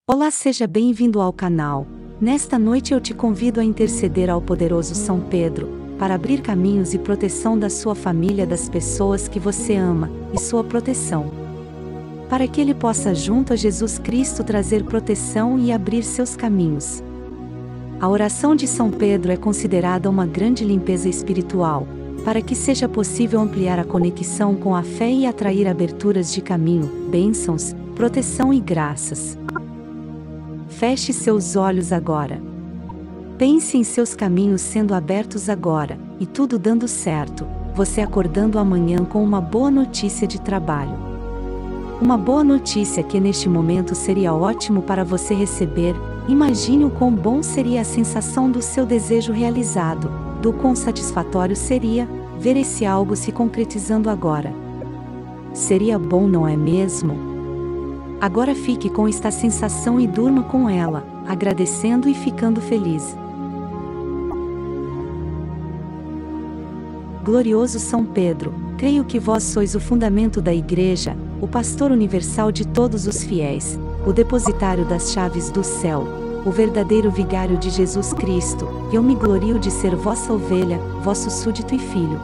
Olá, seja bem-vindo ao canal. Nesta noite eu te convido a interceder ao poderoso São Pedro, para abrir caminhos e proteção da sua família, das pessoas que você ama, e sua proteção. Para que ele possa junto a Jesus Cristo trazer proteção e abrir seus caminhos. A oração de São Pedro é considerada uma grande limpeza espiritual, para que seja possível ampliar a conexão com a fé e atrair aberturas de caminho, bênçãos, proteção e graças. Feche seus olhos agora. Pense em seus caminhos sendo abertos agora, e tudo dando certo, você acordando amanhã com uma boa notícia de trabalho. Uma boa notícia que neste momento seria ótimo para você receber. Imagine o quão bom seria a sensação do seu desejo realizado, do quão satisfatório seria ver esse algo se concretizando agora. Seria bom, não é mesmo? Agora fique com esta sensação e durma com ela, agradecendo e ficando feliz. Glorioso São Pedro, creio que vós sois o fundamento da Igreja, o pastor universal de todos os fiéis, o depositário das chaves do céu, o verdadeiro vigário de Jesus Cristo, e eu me glorio de ser vossa ovelha, vosso súdito e filho.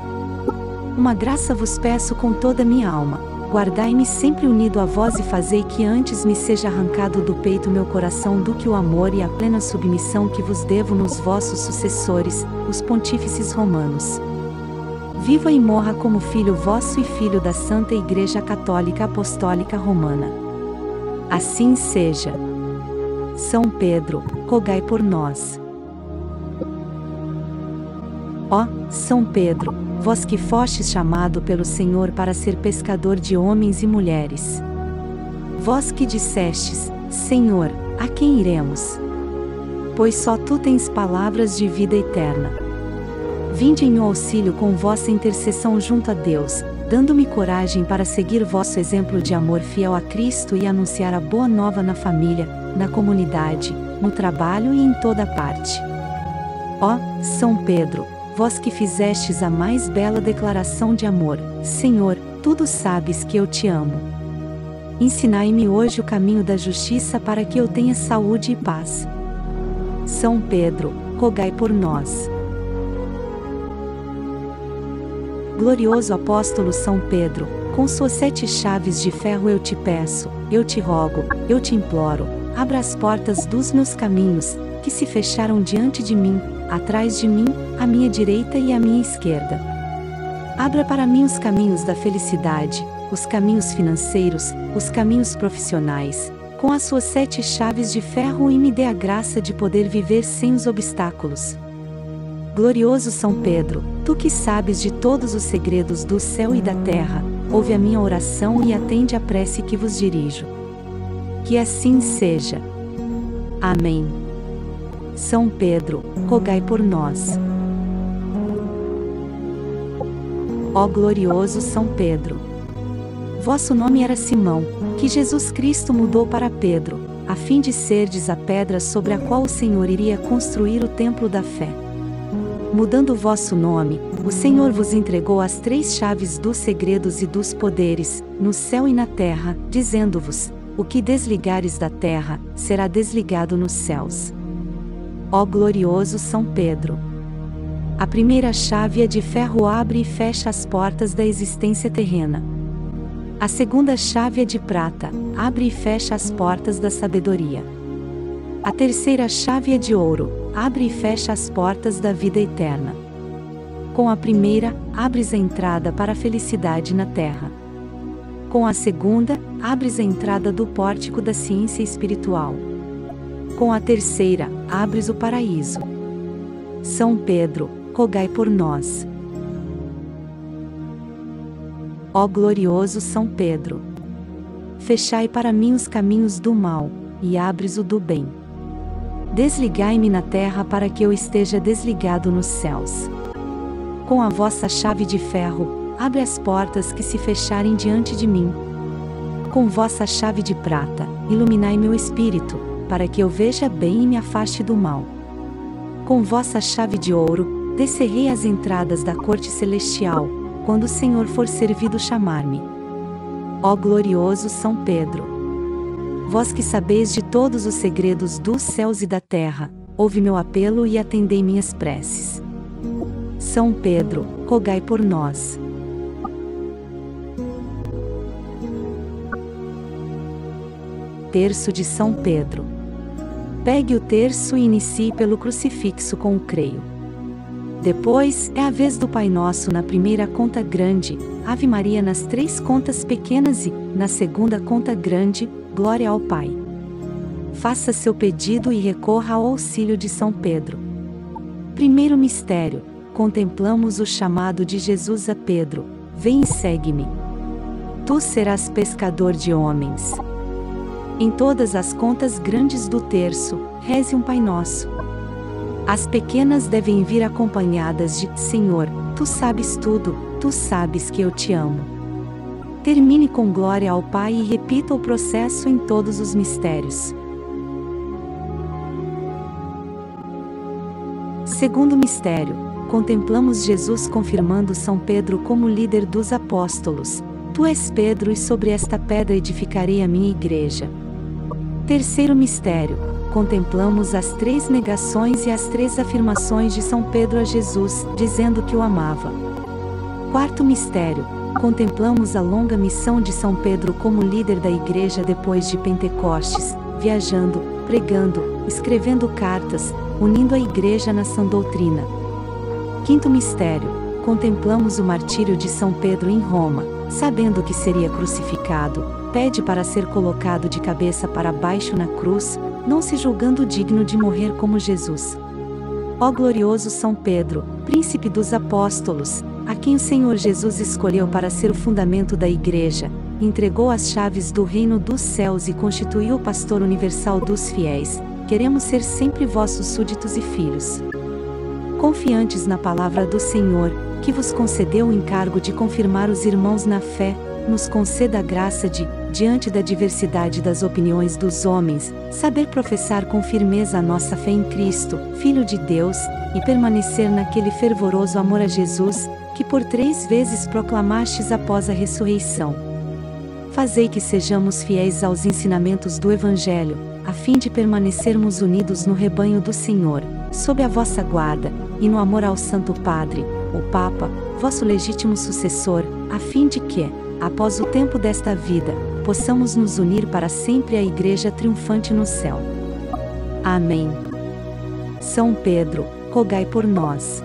Uma graça vos peço com toda a minha alma. Guardai-me sempre unido a vós e fazei que antes me seja arrancado do peito meu coração do que o amor e a plena submissão que vos devo nos vossos sucessores, os pontífices romanos. Viva e morra como filho vosso e filho da Santa Igreja Católica Apostólica Romana. Assim seja. São Pedro, rogai por nós. Ó, São Pedro, vós que fostes chamado pelo Senhor para ser pescador de homens e mulheres. Vós que dissestes, Senhor, a quem iremos? Pois só tu tens palavras de vida eterna. Vinde em meu auxílio com vossa intercessão junto a Deus, dando-me coragem para seguir vosso exemplo de amor fiel a Cristo e anunciar a boa nova na família, na comunidade, no trabalho e em toda parte. Ó, São Pedro, vós que fizestes a mais bela declaração de amor, Senhor, tudo sabes que eu te amo. Ensinai-me hoje o caminho da justiça para que eu tenha saúde e paz. São Pedro, rogai por nós. Glorioso apóstolo São Pedro, com suas 7 chaves de ferro eu te peço, eu te rogo, eu te imploro, abra as portas dos meus caminhos, que se fecharam diante de mim, atrás de mim, à minha direita e à minha esquerda. Abra para mim os caminhos da felicidade, os caminhos financeiros, os caminhos profissionais, com as suas 7 chaves de ferro e me dê a graça de poder viver sem os obstáculos. Glorioso São Pedro, tu que sabes de todos os segredos do céu e da terra, ouve a minha oração e atende a prece que vos dirijo. Que assim seja. Amém. São Pedro, rogai por nós. Ó glorioso São Pedro! Vosso nome era Simão, que Jesus Cristo mudou para Pedro, a fim de serdes a pedra sobre a qual o Senhor iria construir o templo da fé. Mudando o vosso nome, o Senhor vos entregou as 3 chaves dos segredos e dos poderes, no céu e na terra, dizendo-vos: o que desligares da terra, será desligado nos céus. Ó glorioso São Pedro! A primeira chave é de ferro, abre e fecha as portas da existência terrena. A segunda chave é de prata, abre e fecha as portas da sabedoria. A terceira chave é de ouro, abre e fecha as portas da vida eterna. Com a primeira, abres a entrada para a felicidade na terra. Com a segunda, abres a entrada do pórtico da ciência espiritual. Com a terceira, abres o paraíso. São Pedro, rogai por nós. Ó glorioso São Pedro! Fechai para mim os caminhos do mal, e abres o do bem. Desligai-me na terra para que eu esteja desligado nos céus. Com a vossa chave de ferro, abre as portas que se fecharem diante de mim. Com vossa chave de prata, iluminai meu espírito, para que eu veja bem e me afaste do mal. Com vossa chave de ouro, descerrei as entradas da corte celestial, quando o Senhor for servido chamar-me. Ó glorioso São Pedro! vós que sabeis de todos os segredos dos céus e da terra, ouve meu apelo e atendei minhas preces. São Pedro, rogai por nós. Terço de São Pedro. Pegue o terço e inicie pelo crucifixo com o creio. Depois, é a vez do Pai Nosso na primeira conta grande, Ave Maria nas 3 contas pequenas e, na segunda conta grande, Glória ao Pai. Faça seu pedido e recorra ao auxílio de São Pedro. Primeiro mistério, contemplamos o chamado de Jesus a Pedro: vem e segue-me. Tu serás pescador de homens. Em todas as contas grandes do terço, reze um Pai Nosso. As pequenas devem vir acompanhadas de Senhor, tu sabes tudo, tu sabes que eu te amo. Termine com glória ao Pai e repita o processo em todos os mistérios. Segundo mistério, contemplamos Jesus confirmando São Pedro como líder dos apóstolos: tu és Pedro e sobre esta pedra edificarei a minha igreja. Terceiro mistério, contemplamos as 3 negações e as 3 afirmações de São Pedro a Jesus, dizendo que o amava. Quarto mistério, contemplamos a longa missão de São Pedro como líder da igreja depois de Pentecostes, viajando, pregando, escrevendo cartas, unindo a igreja na sã doutrina. Quinto mistério, contemplamos o martírio de São Pedro em Roma, sabendo que seria crucificado, pede para ser colocado de cabeça para baixo na cruz, não se julgando digno de morrer como Jesus. Ó glorioso São Pedro, príncipe dos apóstolos, a quem o Senhor Jesus escolheu para ser o fundamento da igreja, entregou as chaves do reino dos céus e constituiu o pastor universal dos fiéis, queremos ser sempre vossos súditos e filhos. Confiantes na palavra do Senhor, que vos concedeu o encargo de confirmar os irmãos na fé, nos conceda a graça de, diante da diversidade das opiniões dos homens, saber professar com firmeza a nossa fé em Cristo, Filho de Deus, e permanecer naquele fervoroso amor a Jesus, que por 3 vezes proclamastes após a ressurreição. Fazei que sejamos fiéis aos ensinamentos do Evangelho, a fim de permanecermos unidos no rebanho do Senhor, sob a vossa guarda, e no amor ao Santo Padre, o Papa, vosso legítimo sucessor, a fim de que, após o tempo desta vida, possamos nos unir para sempre à Igreja triunfante no céu. Amém. São Pedro, rogai por nós.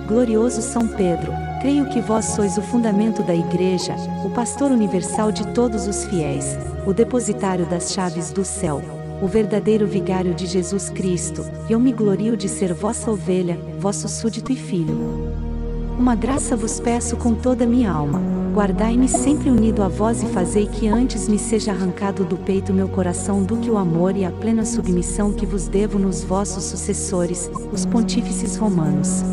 Glorioso São Pedro, creio que vós sois o fundamento da Igreja, o pastor universal de todos os fiéis, o depositário das chaves do céu, o verdadeiro vigário de Jesus Cristo, e eu me glorio de ser vossa ovelha, vosso súdito e filho. Uma graça vos peço com toda a minha alma, guardai-me sempre unido a vós e fazei que antes me seja arrancado do peito meu coração do que o amor e a plena submissão que vos devo nos vossos sucessores, os pontífices romanos.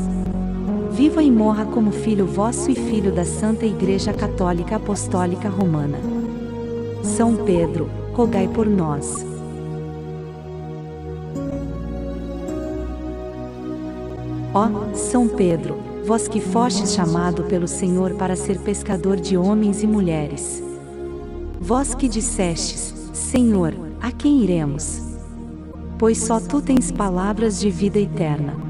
Viva e morra como filho vosso e filho da Santa Igreja Católica Apostólica Romana. São Pedro, rogai por nós. Ó, São Pedro, vós que fostes chamado pelo Senhor para ser pescador de homens e mulheres. Vós que dissestes: Senhor, a quem iremos? Pois só tu tens palavras de vida eterna.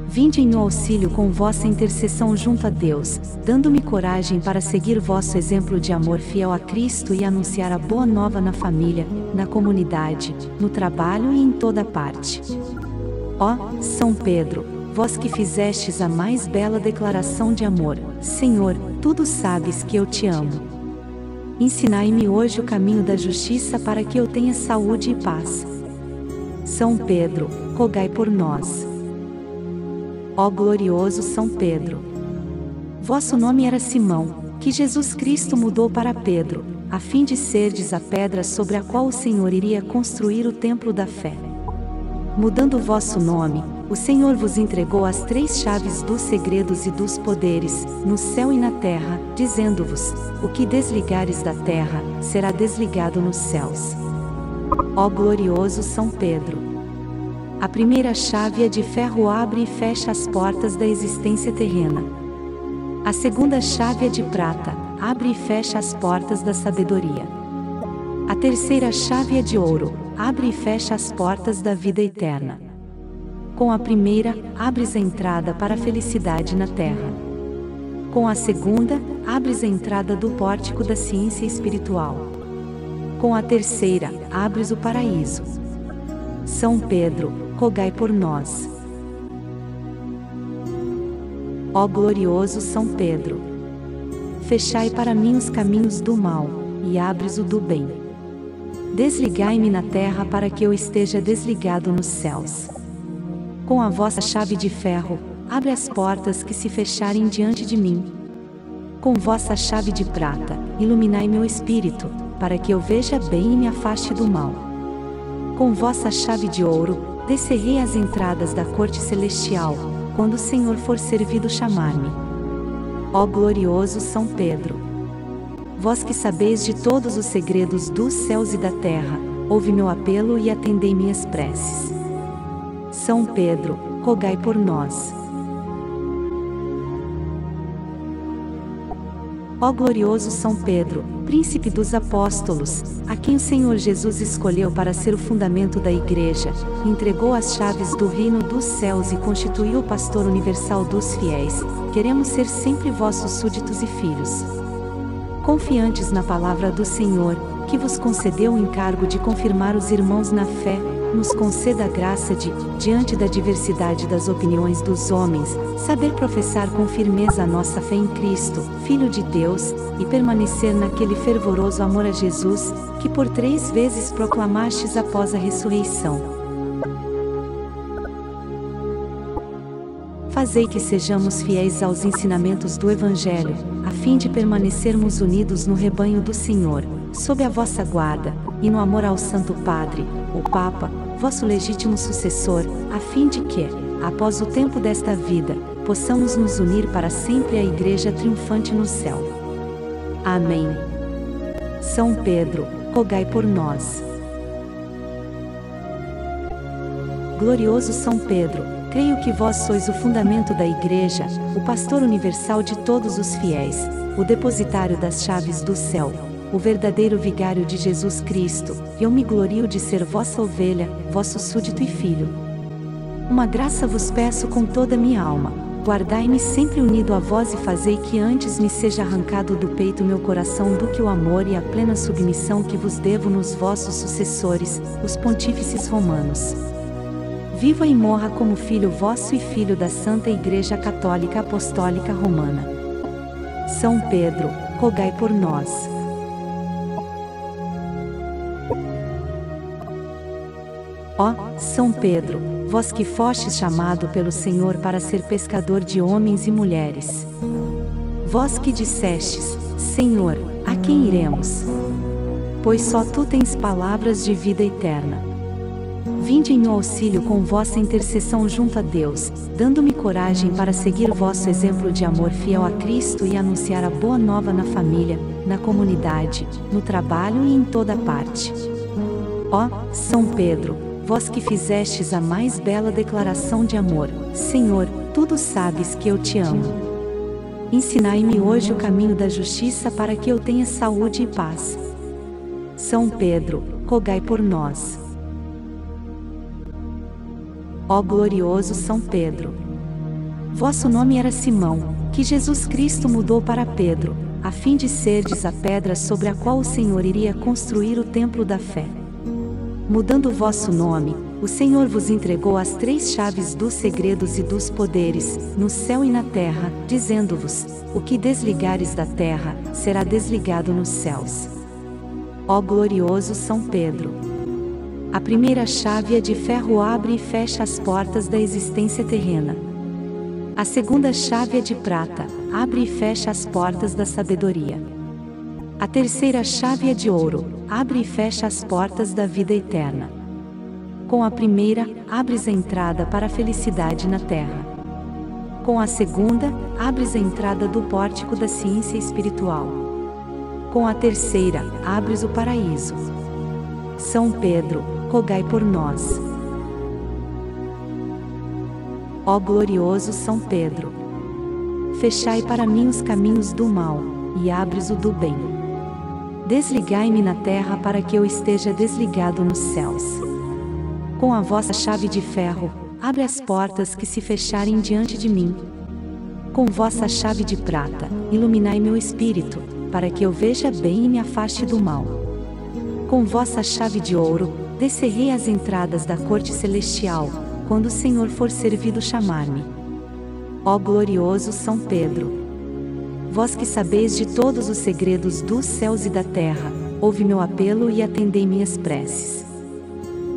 Vinde em meu auxílio com vossa intercessão junto a Deus, dando-me coragem para seguir vosso exemplo de amor fiel a Cristo e anunciar a boa nova na família, na comunidade, no trabalho e em toda parte. Ó, São Pedro, vós que fizestes a mais bela declaração de amor, Senhor, tudo sabes que eu te amo. Ensinai-me hoje o caminho da justiça para que eu tenha saúde e paz. São Pedro, rogai por nós. Ó glorioso São Pedro! Vosso nome era Simão, que Jesus Cristo mudou para Pedro, a fim de serdes a pedra sobre a qual o Senhor iria construir o templo da fé. Mudando o vosso nome, o Senhor vos entregou as 3 chaves dos segredos e dos poderes, no céu e na terra, dizendo-vos: o que desligares da terra, será desligado nos céus. Ó glorioso São Pedro! A primeira chave é de ferro, abre e fecha as portas da existência terrena. A segunda chave é de prata, abre e fecha as portas da sabedoria. A terceira chave é de ouro, abre e fecha as portas da vida eterna. Com a primeira, abres a entrada para a felicidade na terra. Com a segunda, abres a entrada do pórtico da ciência espiritual. Com a terceira, abres o paraíso. São Pedro, rogai por nós. Ó glorioso São Pedro, fechai para mim os caminhos do mal, e abres o do bem. Desligai-me na terra para que eu esteja desligado nos céus. Com a vossa chave de ferro, abre as portas que se fecharem diante de mim. Com vossa chave de prata, iluminai meu espírito, para que eu veja bem e me afaste do mal. Com vossa chave de ouro, descerrei as entradas da corte celestial, quando o Senhor for servido chamar-me. Ó glorioso São Pedro, vós que sabeis de todos os segredos dos céus e da terra, ouve meu apelo e atendei minhas preces. São Pedro, rogai por nós. Ó glorioso São Pedro, príncipe dos apóstolos, a quem o Senhor Jesus escolheu para ser o fundamento da Igreja, entregou as chaves do reino dos céus e constituiu o pastor universal dos fiéis, queremos ser sempre vossos súditos e filhos. Confiantes na palavra do Senhor, que vos concedeu o encargo de confirmar os irmãos na fé, nos conceda a graça de, diante da diversidade das opiniões dos homens, saber professar com firmeza a nossa fé em Cristo, Filho de Deus, e permanecer naquele fervoroso amor a Jesus, que por 3 vezes proclamastes após a ressurreição. Fazei que sejamos fiéis aos ensinamentos do Evangelho, a fim de permanecermos unidos no rebanho do Senhor, sob a vossa guarda, e no amor ao Santo Padre, o Papa, vosso legítimo sucessor, a fim de que, após o tempo desta vida, possamos nos unir para sempre à Igreja triunfante no céu. Amém. São Pedro, rogai por nós. Glorioso São Pedro, creio que vós sois o fundamento da Igreja, o pastor universal de todos os fiéis, o depositário das chaves do céu, o verdadeiro vigário de Jesus Cristo, e eu me glorio de ser vossa ovelha, vosso súdito e filho. Uma graça vos peço com toda a minha alma, guardai-me sempre unido a vós e fazei que antes me seja arrancado do peito meu coração do que o amor e a plena submissão que vos devo nos vossos sucessores, os pontífices romanos. Viva e morra como filho vosso e filho da Santa Igreja Católica Apostólica Romana. São Pedro, rogai por nós. Ó, São Pedro, vós que fostes chamado pelo Senhor para ser pescador de homens e mulheres. Vós que dissestes, Senhor, a quem iremos? Pois só tu tens palavras de vida eterna. Vinde em meu auxílio com vossa intercessão junto a Deus, dando-me coragem para seguir vosso exemplo de amor fiel a Cristo e anunciar a boa nova na família, na comunidade, no trabalho e em toda parte. Ó, São Pedro, vós que fizestes a mais bela declaração de amor, Senhor, tudo sabes que eu te amo. Ensinai-me hoje o caminho da justiça para que eu tenha saúde e paz. São Pedro, rogai por nós. Ó glorioso São Pedro, vosso nome era Simão, que Jesus Cristo mudou para Pedro, a fim de serdes a pedra sobre a qual o Senhor iria construir o templo da fé. Mudando o vosso nome, o Senhor vos entregou as 3 chaves dos segredos e dos poderes, no céu e na terra, dizendo-vos, o que desligares da terra, será desligado nos céus. Ó glorioso São Pedro, a primeira chave é de ferro abre e fecha as portas da existência terrena. A segunda chave é de prata, abre e fecha as portas da sabedoria. A terceira chave é de ouro, abre e fecha as portas da vida eterna. Com a primeira, abres a entrada para a felicidade na terra. Com a segunda, abres a entrada do pórtico da ciência espiritual. Com a terceira, abres o paraíso. São Pedro, rogai por nós. Ó glorioso São Pedro, fechai para mim os caminhos do mal, e abres o do bem. desligai-me na terra para que eu esteja desligado nos céus. Com a vossa chave de ferro, abre as portas que se fecharem diante de mim. Com vossa chave de prata, iluminai meu espírito, para que eu veja bem e me afaste do mal. Com vossa chave de ouro, descerrei as entradas da corte celestial, quando o Senhor for servido chamar-me. Ó glorioso São Pedro! Vós que sabeis de todos os segredos dos céus e da terra, ouve meu apelo e atendei minhas preces.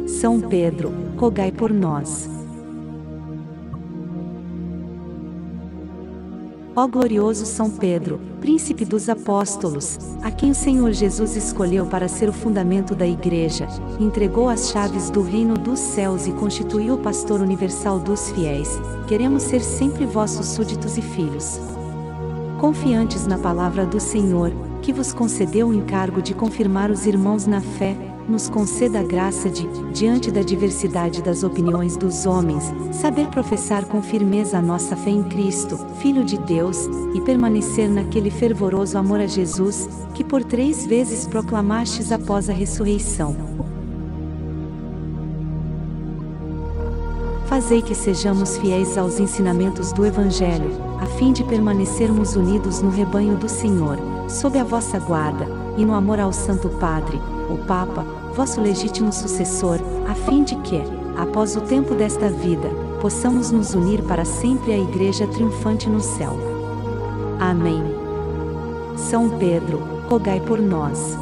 São Pedro, rogai por nós. Ó glorioso São Pedro, príncipe dos apóstolos, a quem o Senhor Jesus escolheu para ser o fundamento da Igreja, entregou as chaves do reino dos céus e constituiu o pastor universal dos fiéis, queremos ser sempre vossos súditos e filhos. Confiantes na palavra do Senhor, que vos concedeu o encargo de confirmar os irmãos na fé, nos conceda a graça de, diante da diversidade das opiniões dos homens, saber professar com firmeza a nossa fé em Cristo, Filho de Deus, e permanecer naquele fervoroso amor a Jesus, que por 3 vezes proclamastes após a ressurreição. Fazei que sejamos fiéis aos ensinamentos do Evangelho, a fim de permanecermos unidos no rebanho do Senhor, sob a vossa guarda, e no amor ao Santo Padre, o Papa, vosso legítimo sucessor, a fim de que, após o tempo desta vida, possamos nos unir para sempre à Igreja triunfante no céu. Amém. São Pedro, rogai por nós.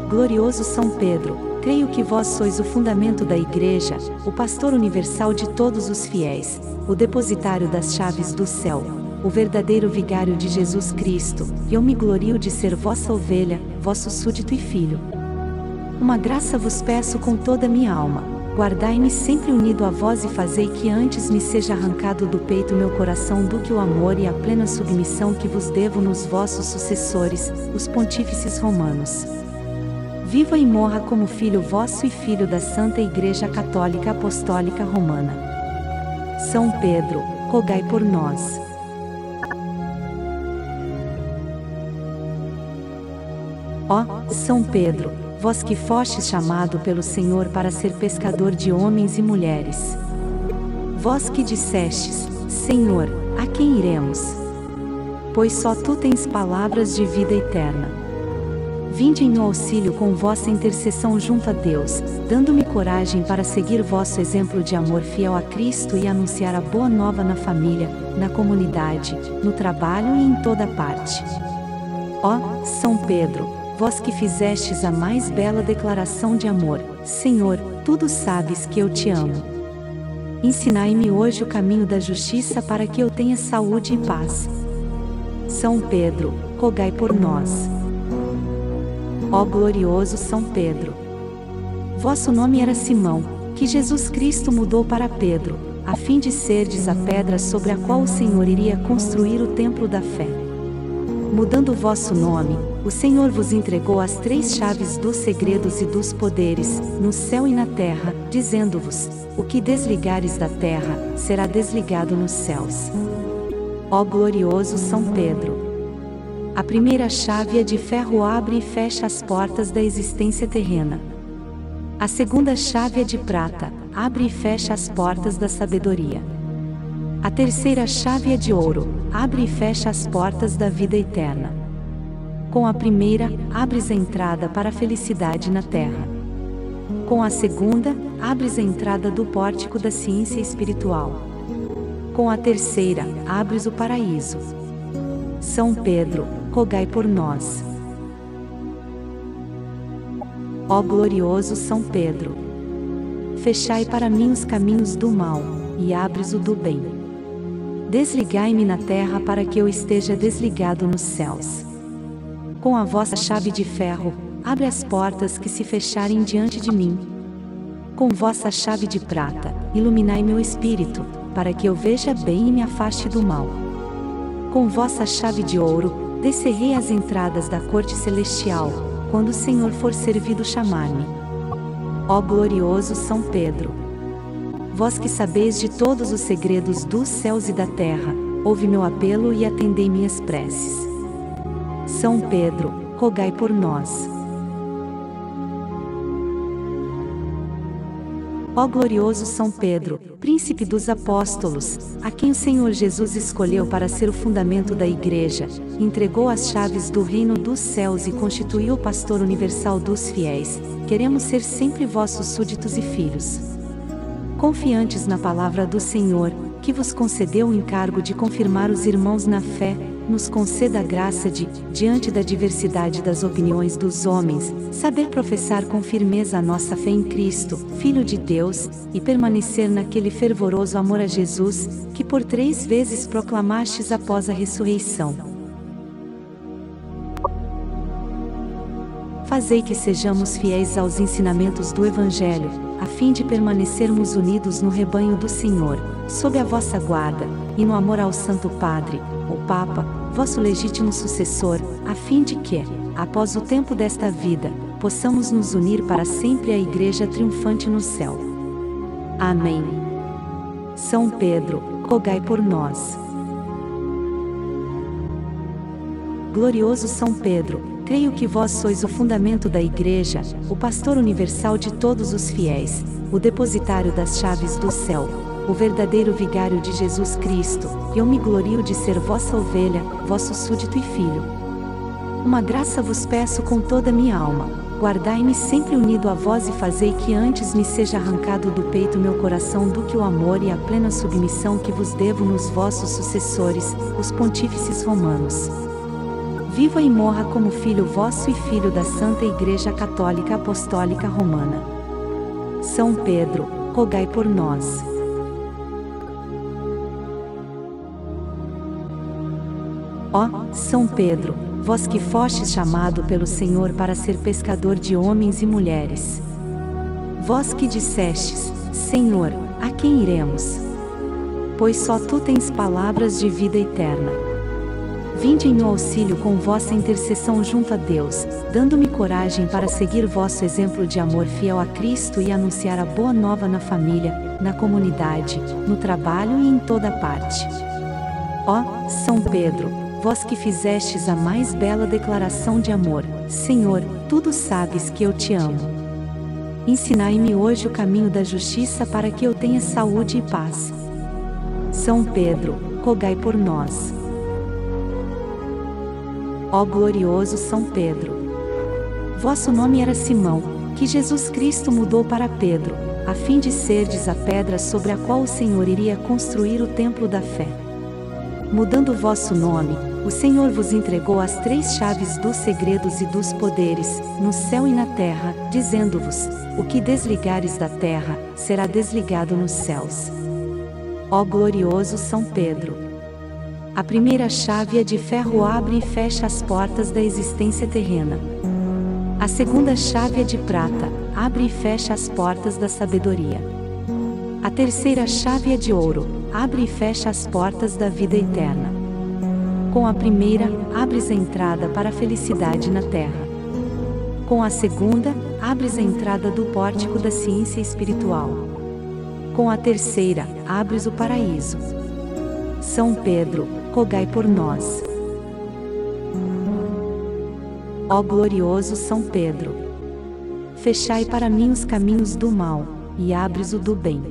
Glorioso São Pedro, creio que vós sois o fundamento da Igreja, o pastor universal de todos os fiéis, o depositário das chaves do céu, o verdadeiro vigário de Jesus Cristo, e eu me glorio de ser vossa ovelha, vosso súdito e filho. Uma graça vos peço com toda a minha alma, guardai-me sempre unido a vós e fazei que antes me seja arrancado do peito meu coração do que o amor e a plena submissão que vos devo nos vossos sucessores, os pontífices romanos. Viva e morra como filho vosso e filho da Santa Igreja Católica Apostólica Romana. São Pedro, rogai por nós. Ó, São Pedro, vós que fostes chamado pelo Senhor para ser pescador de homens e mulheres. Vós que dissestes, Senhor, a quem iremos? Pois só tu tens palavras de vida eterna. Vinde em meu auxílio com vossa intercessão junto a Deus, dando-me coragem para seguir vosso exemplo de amor fiel a Cristo e anunciar a boa nova na família, na comunidade, no trabalho e em toda parte. Ó, São Pedro, vós que fizestes a mais bela declaração de amor, Senhor, tudo sabes que eu te amo. Ensinai-me hoje o caminho da justiça para que eu tenha saúde e paz. São Pedro, rogai por nós. Ó glorioso São Pedro! Vosso nome era Simão, que Jesus Cristo mudou para Pedro, a fim de serdes a pedra sobre a qual o Senhor iria construir o templo da fé. Mudando o vosso nome, o Senhor vos entregou as 3 chaves dos segredos e dos poderes, no céu e na terra, dizendo-vos: o que desligares da terra, será desligado nos céus. Ó glorioso São Pedro! A primeira chave é de ferro, abre e fecha as portas da existência terrena. A segunda chave é de prata, abre e fecha as portas da sabedoria. A terceira chave é de ouro, abre e fecha as portas da vida eterna. Com a primeira, abres a entrada para a felicidade na terra. Com a segunda, abres a entrada do pórtico da ciência espiritual. Com a terceira, abres o paraíso. São Pedro, rogai por nós. Ó glorioso São Pedro! Fechai para mim os caminhos do mal, e abres o do bem. Desligai-me na terra para que eu esteja desligado nos céus. Com a vossa chave de ferro, abre as portas que se fecharem diante de mim. Com vossa chave de prata, iluminai meu espírito, para que eu veja bem e me afaste do mal. Com vossa chave de ouro, descerrei as entradas da corte celestial, quando o Senhor for servido chamar-me. Ó glorioso São Pedro! Vós que sabeis de todos os segredos dos céus e da terra, ouve meu apelo e atendei minhas preces. São Pedro, rogai por nós. Ó glorioso São Pedro, príncipe dos apóstolos, a quem o Senhor Jesus escolheu para ser o fundamento da Igreja, entregou as chaves do reino dos céus e constituiu o pastor universal dos fiéis, queremos ser sempre vossos súditos e filhos. Confiantes na palavra do Senhor, que vos concedeu o encargo de confirmar os irmãos na fé, nos conceda a graça de, diante da diversidade das opiniões dos homens, saber professar com firmeza a nossa fé em Cristo, Filho de Deus, e permanecer naquele fervoroso amor a Jesus, que por 3 vezes proclamastes após a ressurreição. Fazei que sejamos fiéis aos ensinamentos do Evangelho, a fim de permanecermos unidos no rebanho do Senhor, sob a vossa guarda, e no amor ao Santo Padre, o Papa, vosso legítimo sucessor, a fim de que, após o tempo desta vida, possamos nos unir para sempre à Igreja triunfante no céu. Amém. São Pedro, rogai por nós. Glorioso São Pedro, creio que vós sois o fundamento da Igreja, o pastor universal de todos os fiéis, o depositário das chaves do céu, o verdadeiro vigário de Jesus Cristo, e eu me glorio de ser vossa ovelha, vosso súdito e filho. Uma graça vos peço com toda a minha alma, guardai-me sempre unido a vós e fazei que antes me seja arrancado do peito meu coração do que o amor e a plena submissão que vos devo nos vossos sucessores, os pontífices romanos. Viva e morra como filho vosso e filho da Santa Igreja Católica Apostólica Romana. São Pedro, rogai por nós. Ó, São Pedro, vós que fostes chamado pelo Senhor para ser pescador de homens e mulheres. Vós que dissestes, Senhor, a quem iremos? Pois só tu tens palavras de vida eterna. Vinde em meu auxílio com vossa intercessão junto a Deus, dando-me coragem para seguir vosso exemplo de amor fiel a Cristo e anunciar a boa nova na família, na comunidade, no trabalho e em toda parte. Ó, São Pedro, vós que fizestes a mais bela declaração de amor, Senhor, tudo sabes que eu te amo. Ensinai-me hoje o caminho da justiça para que eu tenha saúde e paz. São Pedro, rogai por nós. Ó glorioso São Pedro! Vosso nome era Simão, que Jesus Cristo mudou para Pedro, a fim de serdes a pedra sobre a qual o Senhor iria construir o templo da fé. Mudando o vosso nome, o Senhor vos entregou as 3 chaves dos segredos e dos poderes, no céu e na terra, dizendo-vos: o que desligares da terra, será desligado nos céus. Ó glorioso São Pedro! A primeira chave é de ferro, abre e fecha as portas da existência terrena. A segunda chave é de prata, abre e fecha as portas da sabedoria. A terceira chave é de ouro, abre e fecha as portas da vida eterna. Com a primeira, abres a entrada para a felicidade na terra. Com a segunda, abres a entrada do pórtico da ciência espiritual. Com a terceira, abres o paraíso. São Pedro, rogai por nós. Ó glorioso São Pedro! Fechai para mim os caminhos do mal, e abres o do bem.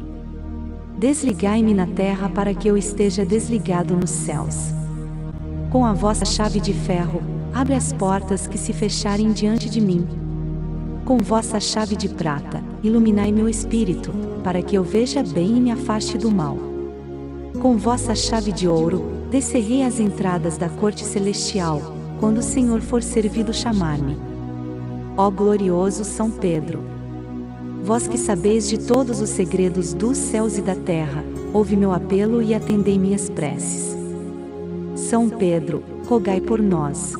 Desligai-me na terra para que eu esteja desligado nos céus. Com a vossa chave de ferro, abre as portas que se fecharem diante de mim. Com vossa chave de prata, iluminai meu espírito, para que eu veja bem e me afaste do mal. Com vossa chave de ouro, descerrei as entradas da corte celestial, quando o Senhor for servido chamar-me. Ó glorioso São Pedro! Vós que sabeis de todos os segredos dos céus e da terra, ouve meu apelo e atendei minhas preces. São Pedro, rogai por nós.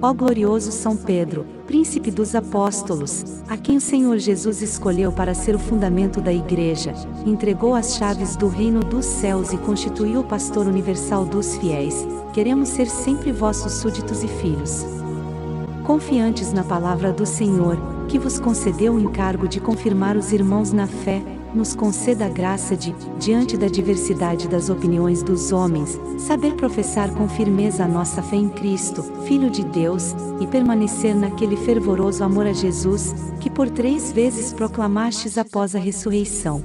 Ó glorioso São Pedro, príncipe dos apóstolos, a quem o Senhor Jesus escolheu para ser o fundamento da Igreja, entregou as chaves do reino dos céus e constituiu o pastor universal dos fiéis, queremos ser sempre vossos súditos e filhos. Confiantes na palavra do Senhor, que vos concedeu o encargo de confirmar os irmãos na fé, nos conceda a graça de, diante da diversidade das opiniões dos homens, saber professar com firmeza a nossa fé em Cristo, Filho de Deus, e permanecer naquele fervoroso amor a Jesus, que por 3 vezes proclamastes após a ressurreição.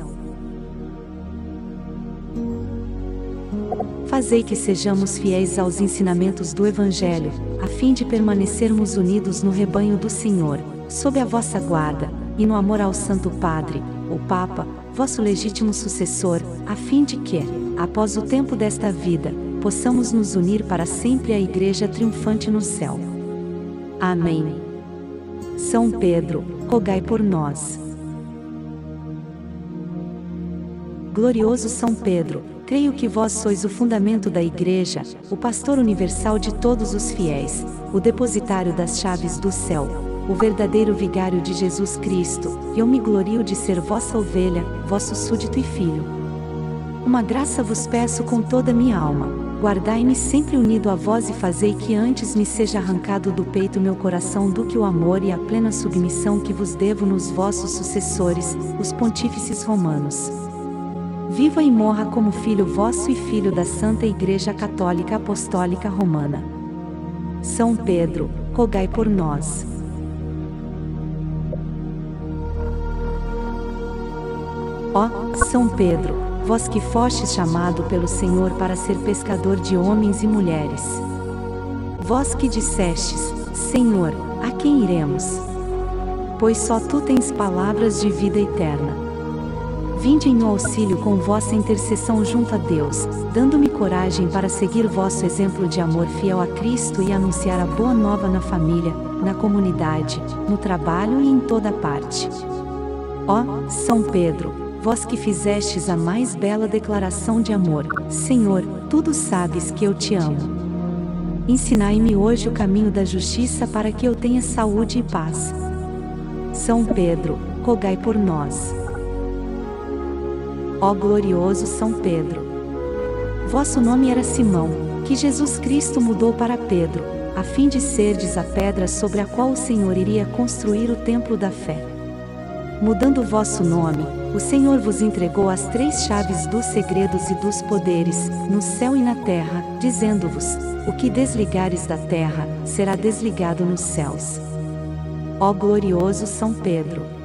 Fazei que sejamos fiéis aos ensinamentos do Evangelho, a fim de permanecermos unidos no rebanho do Senhor, sob a vossa guarda, e no amor ao Santo Padre, o Papa, vosso legítimo sucessor, a fim de que, após o tempo desta vida, possamos nos unir para sempre à Igreja triunfante no céu. Amém. São Pedro, rogai por nós. Glorioso São Pedro, creio que vós sois o fundamento da Igreja, o pastor universal de todos os fiéis, o depositário das chaves do céu, o verdadeiro vigário de Jesus Cristo, e eu me glorio de ser vossa ovelha, vosso súdito e filho. Uma graça vos peço com toda a minha alma, guardai-me sempre unido a vós e fazei que antes me seja arrancado do peito meu coração do que o amor e a plena submissão que vos devo nos vossos sucessores, os pontífices romanos. Viva e morra como filho vosso e filho da Santa Igreja Católica Apostólica Romana. São Pedro, rogai por nós. Ó, São Pedro, vós que fostes chamado pelo Senhor para ser pescador de homens e mulheres. Vós que dissestes, Senhor, a quem iremos? Pois só tu tens palavras de vida eterna. Vinde em meu auxílio com vossa intercessão junto a Deus, dando-me coragem para seguir vosso exemplo de amor fiel a Cristo e anunciar a boa nova na família, na comunidade, no trabalho e em toda parte. Ó, São Pedro, vós que fizestes a mais bela declaração de amor, Senhor, tudo sabes que eu te amo. Ensinai-me hoje o caminho da justiça para que eu tenha saúde e paz. São Pedro, rogai por nós. Ó glorioso São Pedro! Vosso nome era Simão, que Jesus Cristo mudou para Pedro, a fim de serdes a pedra sobre a qual o Senhor iria construir o templo da fé. Mudando o vosso nome, o Senhor vos entregou as 3 chaves dos segredos e dos poderes, no céu e na terra, dizendo-vos: o que desligares da terra, será desligado nos céus. Ó glorioso São Pedro!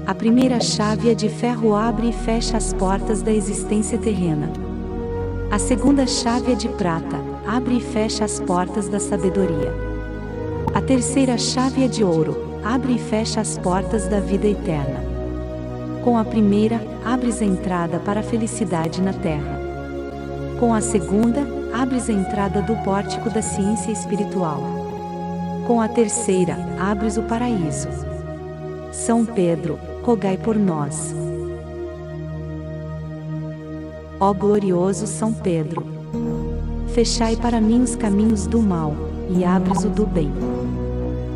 A primeira chave é de ferro, abre e fecha as portas da existência terrena. A segunda chave é de prata, abre e fecha as portas da sabedoria. A terceira chave é de ouro, abre e fecha as portas da vida eterna. Com a primeira, abres a entrada para a felicidade na terra. Com a segunda, abres a entrada do pórtico da ciência espiritual. Com a terceira, abres o paraíso. São Pedro, rogai por nós. Ó glorioso São Pedro! Fechai para mim os caminhos do mal, e abres o do bem.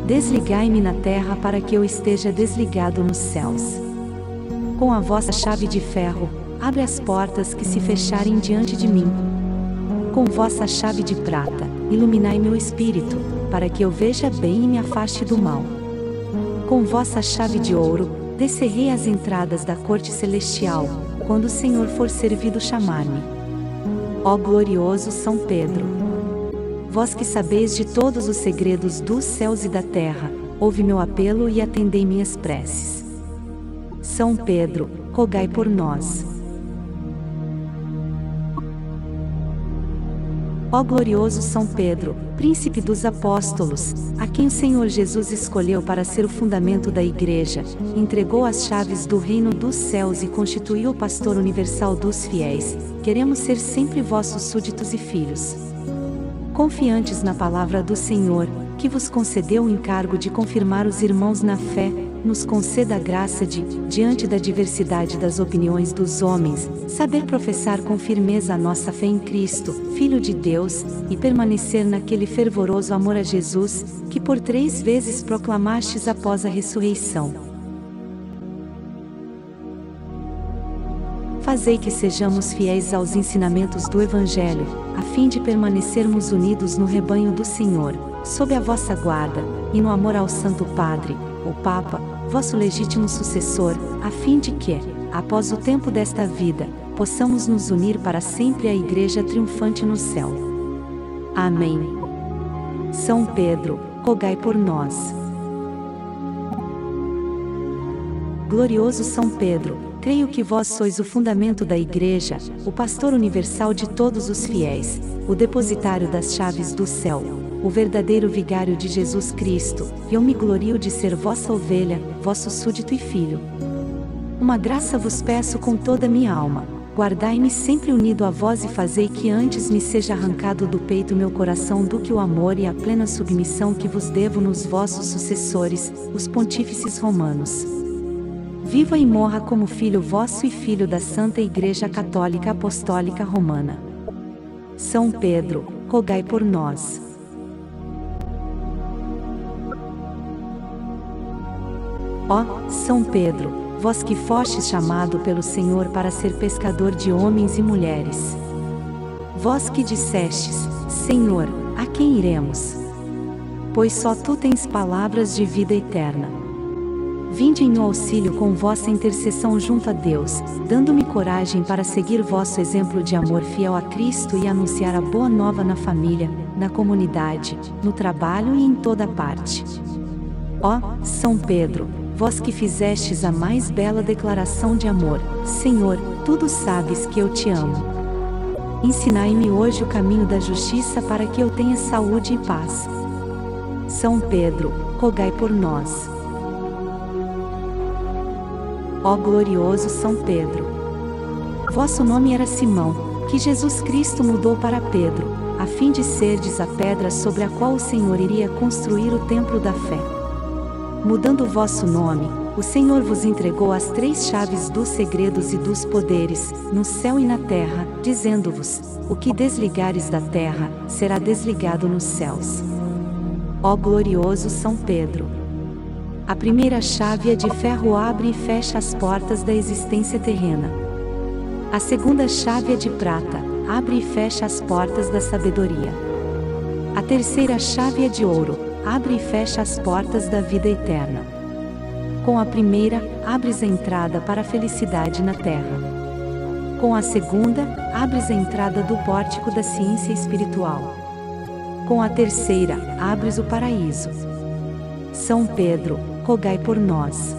Desligai-me na terra para que eu esteja desligado nos céus. Com a vossa chave de ferro, abre as portas que se fecharem diante de mim. Com vossa chave de prata, iluminai meu espírito, para que eu veja bem e me afaste do mal. Com vossa chave de ouro, descerrei as entradas da corte celestial, quando o Senhor for servido chamar-me. Ó glorioso São Pedro! Vós que sabeis de todos os segredos dos céus e da terra, ouve meu apelo e atendei minhas preces. São Pedro, rogai por nós. Ó glorioso São Pedro, príncipe dos apóstolos, a quem o Senhor Jesus escolheu para ser o fundamento da Igreja, entregou as chaves do reino dos céus e constituiu o pastor universal dos fiéis, queremos ser sempre vossos súditos e filhos. Confiantes na palavra do Senhor, que vos concedeu o encargo de confirmar os irmãos na fé, nos conceda a graça de, diante da diversidade das opiniões dos homens, saber professar com firmeza a nossa fé em Cristo, Filho de Deus, e permanecer naquele fervoroso amor a Jesus, que por 3 vezes proclamastes após a ressurreição. Fazei que sejamos fiéis aos ensinamentos do Evangelho, a fim de permanecermos unidos no rebanho do Senhor, sob a vossa guarda, e no amor ao Santo Padre, o Papa, vosso legítimo sucessor, a fim de que, após o tempo desta vida, possamos nos unir para sempre à Igreja triunfante no céu. Amém. São Pedro, rogai por nós. Glorioso São Pedro, creio que vós sois o fundamento da Igreja, o pastor universal de todos os fiéis, o depositário das chaves do céu, o verdadeiro vigário de Jesus Cristo, e eu me glorio de ser vossa ovelha, vosso súdito e filho. Uma graça vos peço com toda a minha alma, guardai-me sempre unido a vós e fazei que antes me seja arrancado do peito meu coração do que o amor e a plena submissão que vos devo nos vossos sucessores, os pontífices romanos. Viva e morra como filho vosso e filho da Santa Igreja Católica Apostólica Romana. São Pedro, rogai por nós. Ó, São Pedro, vós que fostes chamado pelo Senhor para ser pescador de homens e mulheres. Vós que dissestes, Senhor, a quem iremos? Pois só tu tens palavras de vida eterna. Vinde em meu auxílio com vossa intercessão junto a Deus, dando-me coragem para seguir vosso exemplo de amor fiel a Cristo e anunciar a boa nova na família, na comunidade, no trabalho e em toda parte. Ó, São Pedro, vós que fizestes a mais bela declaração de amor, Senhor, tudo sabes que eu te amo. Ensinai-me hoje o caminho da justiça para que eu tenha saúde e paz. São Pedro, rogai por nós. Ó glorioso São Pedro! Vosso nome era Simão, que Jesus Cristo mudou para Pedro, a fim de serdes a pedra sobre a qual o Senhor iria construir o templo da fé. Mudando o vosso nome, o Senhor vos entregou as 3 chaves dos segredos e dos poderes, no céu e na terra, dizendo-vos: o que desligares da terra, será desligado nos céus. Ó glorioso São Pedro! A primeira chave é de ferro abre e fecha as portas da existência terrena. A segunda chave é de prata, abre e fecha as portas da sabedoria. A terceira chave é de ouro, abre e fecha as portas da vida eterna. Com a primeira, abres a entrada para a felicidade na terra. Com a segunda, abres a entrada do pórtico da ciência espiritual. Com a terceira, abres o paraíso. São Pedro, rogai por nós.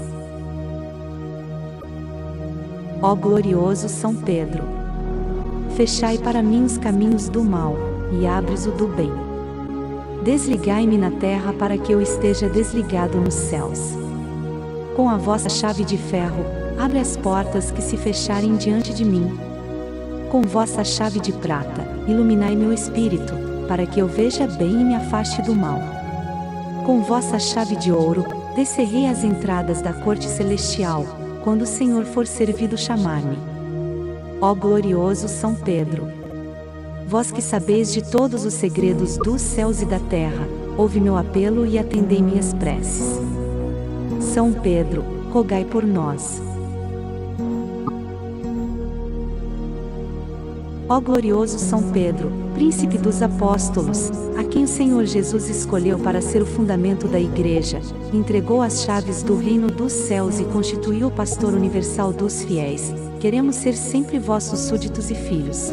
Ó glorioso São Pedro! Fechai para mim os caminhos do mal, e abres o do bem. Desligai-me na terra para que eu esteja desligado nos céus. Com a vossa chave de ferro, abre as portas que se fecharem diante de mim. Com vossa chave de prata, iluminai meu espírito, para que eu veja bem e me afaste do mal. Com vossa chave de ouro, descerrei as entradas da corte celestial, quando o Senhor for servido chamar-me. Ó glorioso São Pedro! Vós que sabeis de todos os segredos dos céus e da terra, ouve meu apelo e atendei minhas preces. São Pedro, rogai por nós. Ó glorioso São Pedro, príncipe dos apóstolos, a quem o Senhor Jesus escolheu para ser o fundamento da Igreja, entregou as chaves do reino dos céus e constituiu o pastor universal dos fiéis, queremos ser sempre vossos súditos e filhos.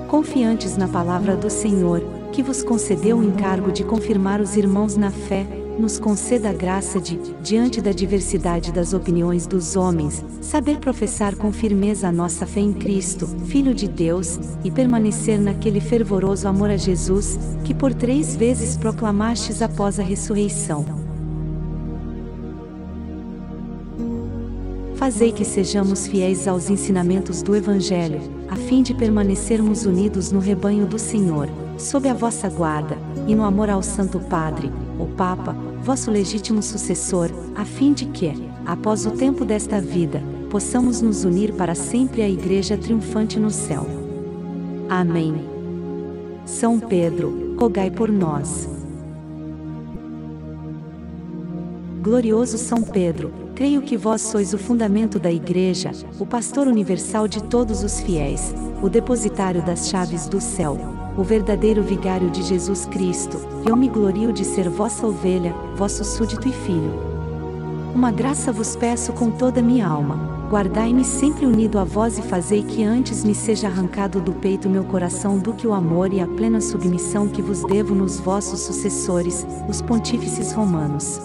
Confiantes na palavra do Senhor, que vos concedeu o encargo de confirmar os irmãos na fé, nos conceda a graça de, diante da diversidade das opiniões dos homens, saber professar com firmeza a nossa fé em Cristo, Filho de Deus, e permanecer naquele fervoroso amor a Jesus, que por 3 vezes proclamastes após a ressurreição. Fazei que sejamos fiéis aos ensinamentos do Evangelho, a fim de permanecermos unidos no rebanho do Senhor, sob a vossa guarda, e no amor ao Santo Padre, o Papa, vosso legítimo sucessor, a fim de que, após o tempo desta vida, possamos nos unir para sempre à Igreja triunfante no céu. Amém. São Pedro, rogai por nós. Glorioso São Pedro, creio que vós sois o fundamento da Igreja, o pastor universal de todos os fiéis, o depositário das chaves do céu, o verdadeiro vigário de Jesus Cristo, e eu me glorio de ser vossa ovelha, vosso súdito e filho. Uma graça vos peço com toda a minha alma, Guardai-me sempre unido a vós e fazei que antes me seja arrancado do peito meu coração do que o amor e a plena submissão que vos devo nos vossos sucessores, os pontífices romanos.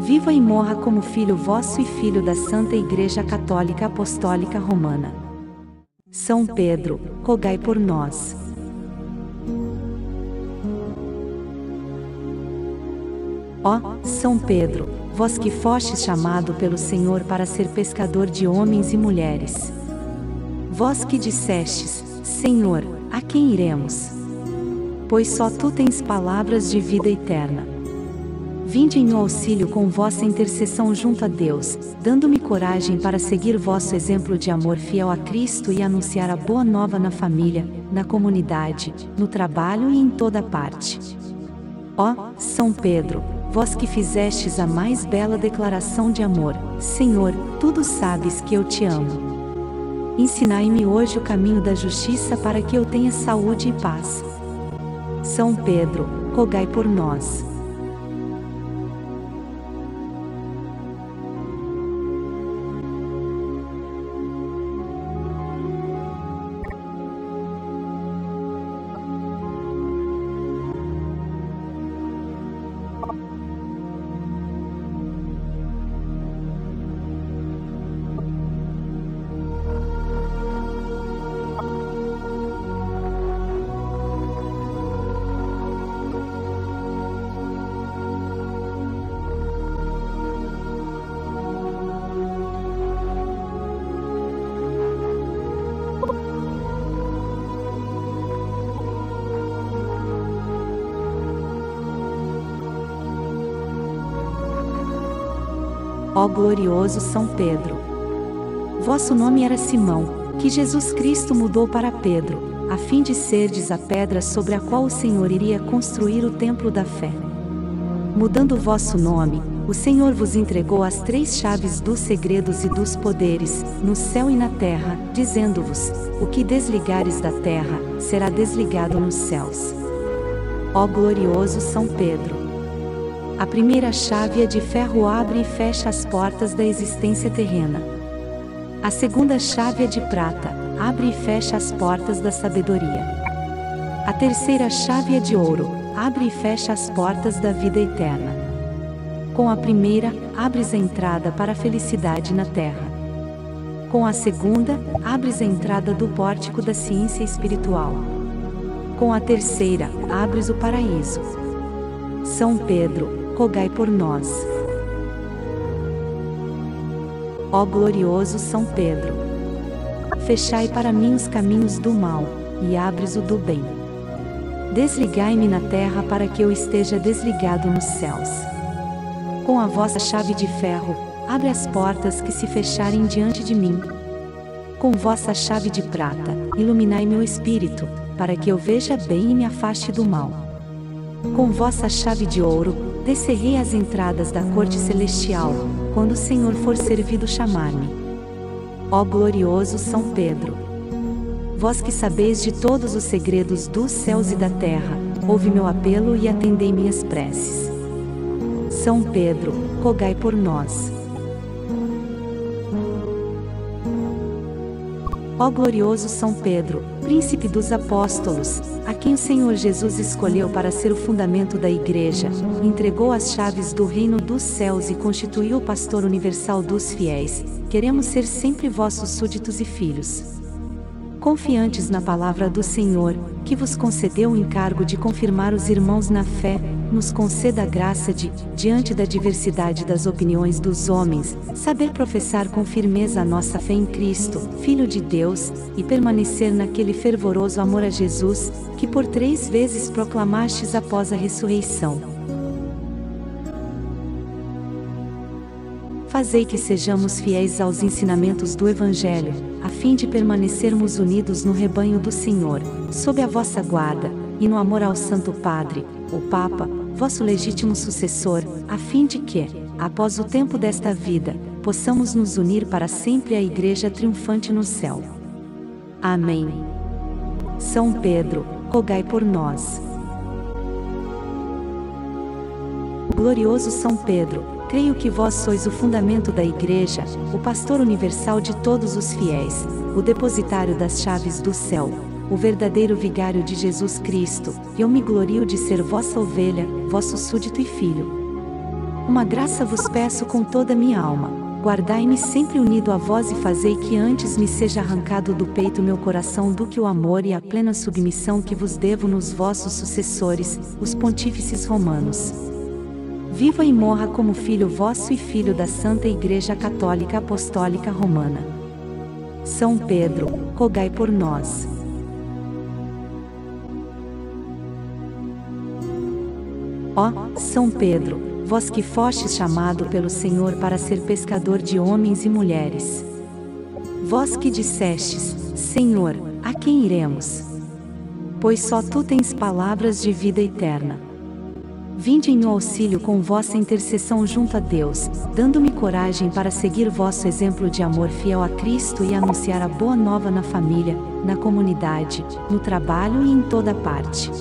Viva e morra como filho vosso e filho da Santa Igreja Católica Apostólica Romana. São Pedro, rogai por nós. Ó São Pedro, vós que fostes chamado pelo Senhor para ser pescador de homens e mulheres. Vós que dissestes, Senhor, a quem iremos? Pois só tu tens palavras de vida eterna. Vinde em meu auxílio com vossa intercessão junto a Deus, dando-me coragem para seguir vosso exemplo de amor fiel a Cristo e anunciar a boa nova na família, na comunidade, no trabalho e em toda parte. Ó São Pedro, vós que fizestes a mais bela declaração de amor, Senhor, tudo sabes que eu te amo. Ensinai-me hoje o caminho da justiça para que eu tenha saúde e paz. São Pedro, rogai por nós. Ó glorioso São Pedro! Vosso nome era Simão, que Jesus Cristo mudou para Pedro, a fim de serdes a pedra sobre a qual o Senhor iria construir o templo da fé. Mudando vosso nome, o Senhor vos entregou as 3 chaves dos segredos e dos poderes, no céu e na terra, dizendo-vos: o que desligares da terra, será desligado nos céus. Ó glorioso São Pedro! A primeira chave é de ferro abre e fecha as portas da existência terrena. A segunda chave é de prata, abre e fecha as portas da sabedoria. A terceira chave é de ouro, abre e fecha as portas da vida eterna. Com a primeira, abres a entrada para a felicidade na terra. Com a segunda, abres a entrada do pórtico da ciência espiritual. Com a terceira, abres o paraíso. São Pedro, rogai por nós. Ó glorioso São Pedro! Fechai para mim os caminhos do mal, e abres o do bem. Desligai-me na terra para que eu esteja desligado nos céus. Com a vossa chave de ferro, abre as portas que se fecharem diante de mim. Com vossa chave de prata, iluminai meu espírito, para que eu veja bem e me afaste do mal. Com vossa chave de ouro, descerrei as entradas da corte celestial, quando o Senhor for servido chamar-me. Ó glorioso São Pedro! Vós que sabeis de todos os segredos dos céus e da terra, ouve meu apelo e atendei minhas preces. São Pedro, rogai por nós. Ó glorioso São Pedro, príncipe dos apóstolos, a quem o Senhor Jesus escolheu para ser o fundamento da Igreja, entregou as chaves do reino dos céus e constituiu o pastor universal dos fiéis, queremos ser sempre vossos súditos e filhos. Confiantes na palavra do Senhor, que vos concedeu o encargo de confirmar os irmãos na fé, nos conceda a graça de, diante da diversidade das opiniões dos homens, saber professar com firmeza a nossa fé em Cristo, Filho de Deus, e permanecer naquele fervoroso amor a Jesus, que por 3 vezes proclamastes após a ressurreição. Fazei que sejamos fiéis aos ensinamentos do Evangelho, a fim de permanecermos unidos no rebanho do Senhor, sob a vossa guarda, e no amor ao Santo Padre, o Papa, vosso legítimo sucessor, a fim de que, após o tempo desta vida, possamos nos unir para sempre à Igreja triunfante no céu. Amém. São Pedro, rogai por nós. Glorioso São Pedro, creio que vós sois o fundamento da Igreja, o pastor universal de todos os fiéis, o depositário das chaves do céu, o verdadeiro vigário de Jesus Cristo, e eu me glorio de ser vossa ovelha, vosso súdito e filho. Uma graça vos peço com toda a minha alma. Guardai-me sempre unido a vós e fazei que antes me seja arrancado do peito meu coração do que o amor e a plena submissão que vos devo nos vossos sucessores, os pontífices romanos. Viva e morra como filho vosso e filho da Santa Igreja Católica Apostólica Romana. São Pedro, rogai por nós. Ó, São Pedro, vós que fostes chamado pelo Senhor para ser pescador de homens e mulheres. Vós que dissestes, Senhor, a quem iremos? Pois só tu tens palavras de vida eterna. Vinde em meu auxílio com vossa intercessão junto a Deus, dando-me coragem para seguir vosso exemplo de amor fiel a Cristo e anunciar a boa nova na família, na comunidade, no trabalho e em toda parte.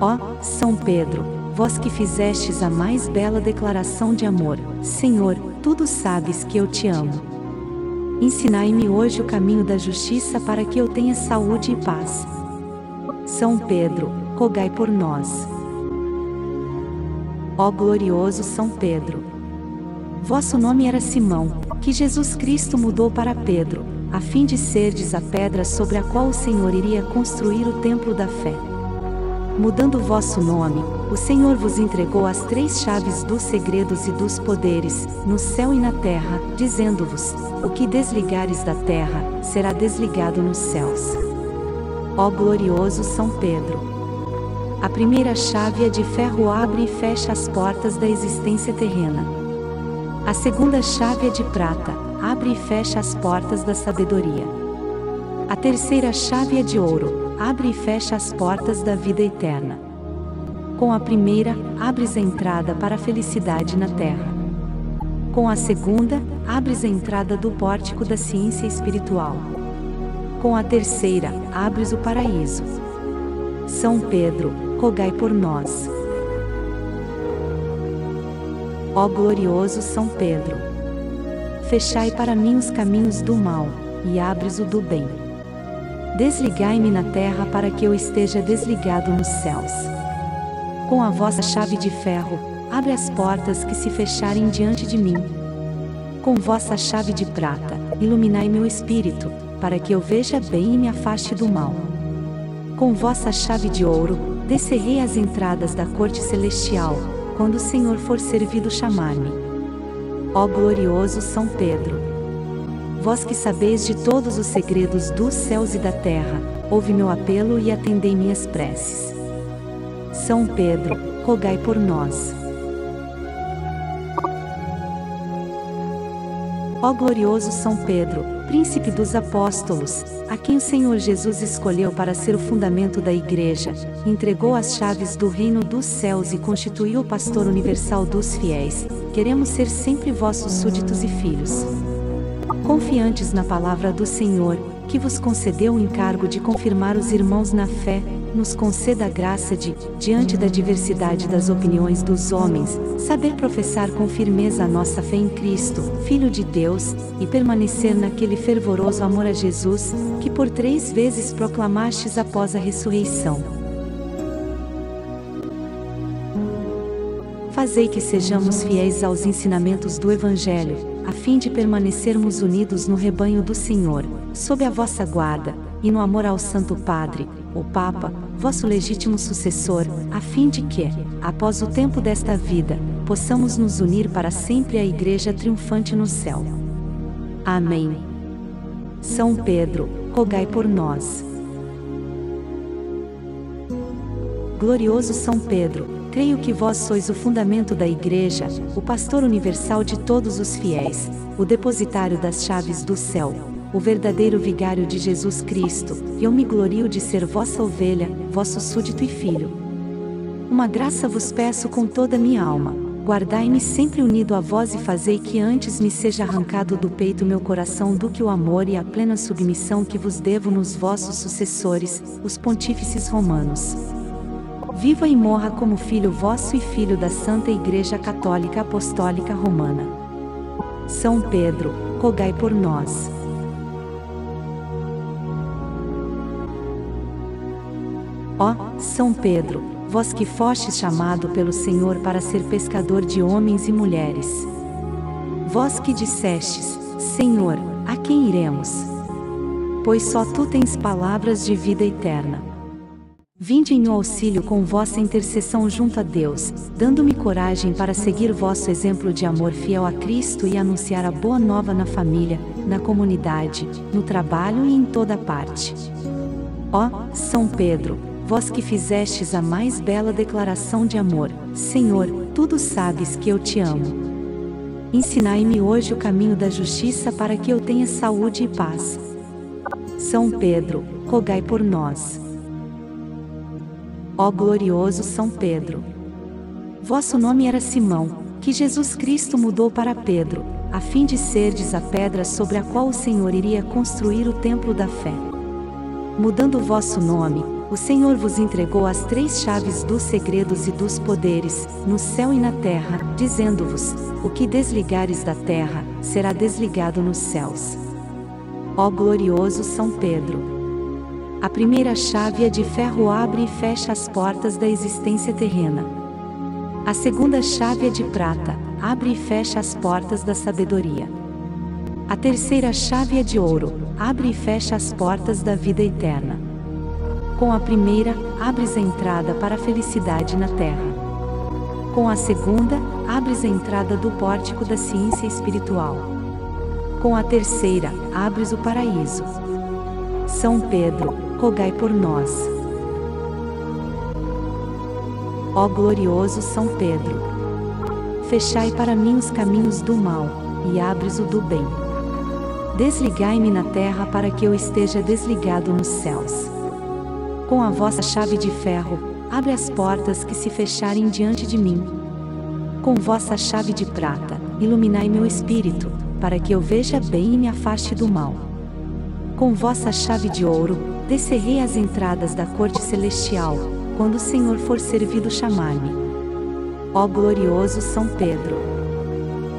Ó, São Pedro, vós que fizestes a mais bela declaração de amor, Senhor, tudo sabes que eu te amo. Ensinai-me hoje o caminho da justiça para que eu tenha saúde e paz. São Pedro, rogai por nós. Ó glorioso São Pedro! Vosso nome era Simão, que Jesus Cristo mudou para Pedro, a fim de serdes a pedra sobre a qual o Senhor iria construir o templo da fé. Mudando vosso nome, o Senhor vos entregou as 3 chaves dos segredos e dos poderes, no céu e na terra, dizendo-vos: o que desligares da terra, será desligado nos céus. Ó glorioso São Pedro! A primeira chave é de ferro, abre e fecha as portas da existência terrena. A segunda chave é de prata, abre e fecha as portas da sabedoria. A terceira chave é de ouro, abre e fecha as portas da vida eterna. Com a primeira, abres a entrada para a felicidade na terra. Com a segunda, abres a entrada do pórtico da ciência espiritual. Com a terceira, abres o paraíso. São Pedro, rogai por nós. Ó glorioso São Pedro! Fechai para mim os caminhos do mal, e abres o do bem. Desligai-me na terra para que eu esteja desligado nos céus. Com a vossa chave de ferro, abre as portas que se fecharem diante de mim. Com vossa chave de prata, iluminai meu espírito, para que eu veja bem e me afaste do mal. Com vossa chave de ouro, descerrei as entradas da corte celestial, quando o Senhor for servido chamar-me. Ó glorioso São Pedro! Vós que sabeis de todos os segredos dos céus e da terra, ouve meu apelo e atendei minhas preces. São Pedro, rogai por nós. Ó glorioso São Pedro, príncipe dos apóstolos, a quem o Senhor Jesus escolheu para ser o fundamento da Igreja, entregou as chaves do reino dos céus e constituiu o pastor universal dos fiéis, queremos ser sempre vossos súditos e filhos. Confiantes na palavra do Senhor, que vos concedeu o encargo de confirmar os irmãos na fé, nos conceda a graça de, diante da diversidade das opiniões dos homens, saber professar com firmeza a nossa fé em Cristo, Filho de Deus, e permanecer naquele fervoroso amor a Jesus, que por 3 vezes proclamastes após a ressurreição. Fazei que sejamos fiéis aos ensinamentos do Evangelho, a fim de permanecermos unidos no rebanho do Senhor, sob a vossa guarda, e no amor ao Santo Padre, o Papa, vosso legítimo sucessor, a fim de que, após o tempo desta vida, possamos nos unir para sempre à Igreja triunfante no céu. Amém. São Pedro, rogai por nós. Glorioso São Pedro, creio que vós sois o fundamento da Igreja, o pastor universal de todos os fiéis, o depositário das chaves do céu, o verdadeiro vigário de Jesus Cristo, e eu me glorio de ser vossa ovelha, vosso súdito e filho. Uma graça vos peço com toda a minha alma, guardai-me sempre unido a vós e fazei que antes me seja arrancado do peito meu coração do que o amor e a plena submissão que vos devo nos vossos sucessores, os pontífices romanos. viva e morra como filho vosso e filho da Santa Igreja Católica Apostólica Romana. São Pedro, rogai por nós. Ó São Pedro, vós que fostes chamado pelo Senhor para ser pescador de homens e mulheres. Vós que dissestes: Senhor, a quem iremos? Pois só tu tens palavras de vida eterna. Vinde em meu auxílio com vossa intercessão junto a Deus, dando-me coragem para seguir vosso exemplo de amor fiel a Cristo e anunciar a boa nova na família, na comunidade, no trabalho e em toda parte. Ó São Pedro, vós que fizestes a mais bela declaração de amor: Senhor, tudo sabes que eu te amo. Ensinai-me hoje o caminho da justiça para que eu tenha saúde e paz. São Pedro, rogai por nós. Ó glorioso São Pedro! Vosso nome era Simão, que Jesus Cristo mudou para Pedro, a fim de serdes a pedra sobre a qual o Senhor iria construir o templo da fé. Mudando o vosso nome, o Senhor vos entregou as 3 chaves dos segredos e dos poderes, no céu e na terra, dizendo-vos: o que desligares da terra, será desligado nos céus. Ó glorioso São Pedro! A primeira chave é de ferro, abre e fecha as portas da existência terrena. A segunda chave é de prata, abre e fecha as portas da sabedoria. A terceira chave é de ouro, abre e fecha as portas da vida eterna. Com a primeira, abres a entrada para a felicidade na terra. Com a segunda, abres a entrada do pórtico da ciência espiritual. Com a terceira, abres o paraíso. São Pedro, rogai por nós. Ó glorioso São Pedro! Fechai para mim os caminhos do mal, e abres o do bem. Desligai-me na terra para que eu esteja desligado nos céus. Com a vossa chave de ferro, abre as portas que se fecharem diante de mim. Com vossa chave de prata, iluminai meu espírito, para que eu veja bem e me afaste do mal. Com vossa chave de ouro, descerrei as entradas da corte celestial, quando o Senhor for servido chamar-me. Ó glorioso São Pedro!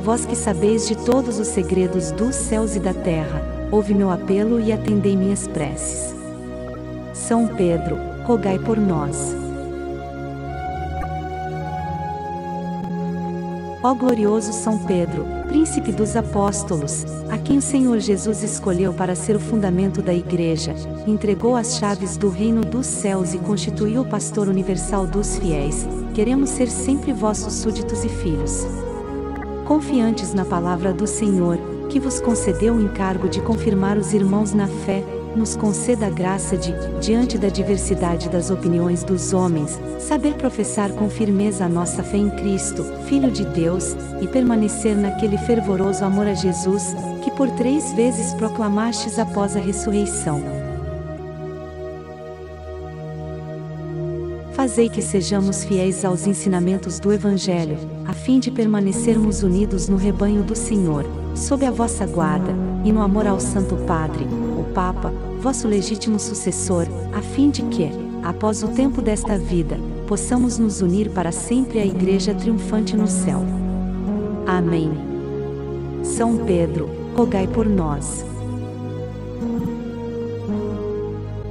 Vós que sabeis de todos os segredos dos céus e da terra, ouve meu apelo e atendei minhas preces. São Pedro, rogai por nós. Ó glorioso São Pedro, príncipe dos apóstolos, a quem o Senhor Jesus escolheu para ser o fundamento da Igreja, entregou as chaves do reino dos céus e constituiu o pastor universal dos fiéis, queremos ser sempre vossos súditos e filhos. Confiantes na palavra do Senhor, que vos concedeu o encargo de confirmar os irmãos na fé, nos conceda a graça de, diante da diversidade das opiniões dos homens, saber professar com firmeza a nossa fé em Cristo, Filho de Deus, e permanecer naquele fervoroso amor a Jesus, que por 3 vezes proclamastes após a ressurreição. Fazei que sejamos fiéis aos ensinamentos do Evangelho, a fim de permanecermos unidos no rebanho do Senhor, sob a vossa guarda, e no amor ao Santo Padre, o Papa, vosso legítimo sucessor, a fim de que, após o tempo desta vida, possamos nos unir para sempre à Igreja triunfante no céu. Amém. São Pedro, rogai por nós.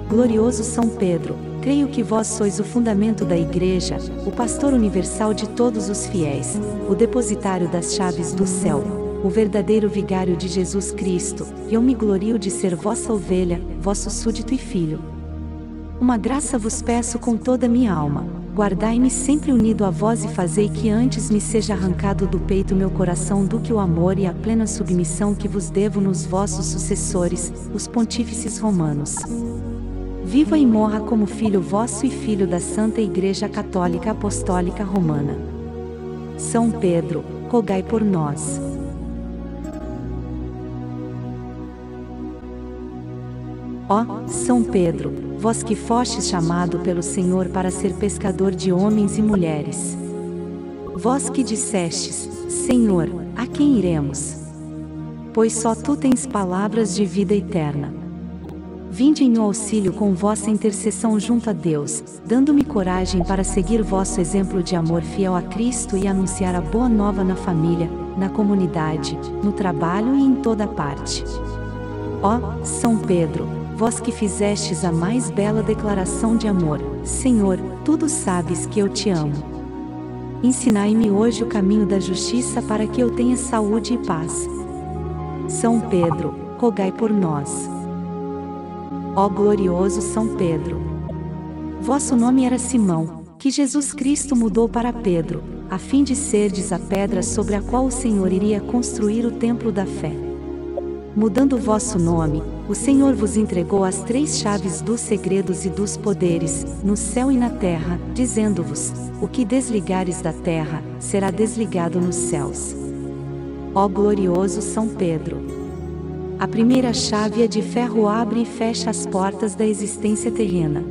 Glorioso São Pedro, creio que vós sois o fundamento da Igreja, o pastor universal de todos os fiéis, o depositário das chaves do céu, o verdadeiro vigário de Jesus Cristo, e eu me glorio de ser vossa ovelha, vosso súdito e filho. Uma graça vos peço com toda a minha alma, guardai-me sempre unido a vós e fazei que antes me seja arrancado do peito meu coração do que o amor e a plena submissão que vos devo nos vossos sucessores, os pontífices romanos. Viva e morra como filho vosso e filho da Santa Igreja Católica Apostólica Romana. São Pedro, rogai por nós. Ó São Pedro, vós que fostes chamado pelo Senhor para ser pescador de homens e mulheres. Vós que dissestes: Senhor, a quem iremos? Pois só tu tens palavras de vida eterna. vinde em meu auxílio com vossa intercessão junto a Deus, dando-me coragem para seguir vosso exemplo de amor fiel a Cristo e anunciar a boa nova na família, na comunidade, no trabalho e em toda parte. Ó São Pedro, vós que fizestes a mais bela declaração de amor, Senhor, tudo sabes que eu te amo. Ensinai-me hoje o caminho da justiça para que eu tenha saúde e paz. São Pedro, rogai por nós. Ó glorioso São Pedro! Vosso nome era Simão, que Jesus Cristo mudou para Pedro, a fim de serdes a pedra sobre a qual o Senhor iria construir o templo da fé. Mudando o vosso nome, o Senhor vos entregou as 3 chaves dos segredos e dos poderes, no céu e na terra, dizendo-vos: o que desligares da terra, será desligado nos céus. Ó glorioso São Pedro! A primeira chave de ferro abre e fecha as portas da existência terrena.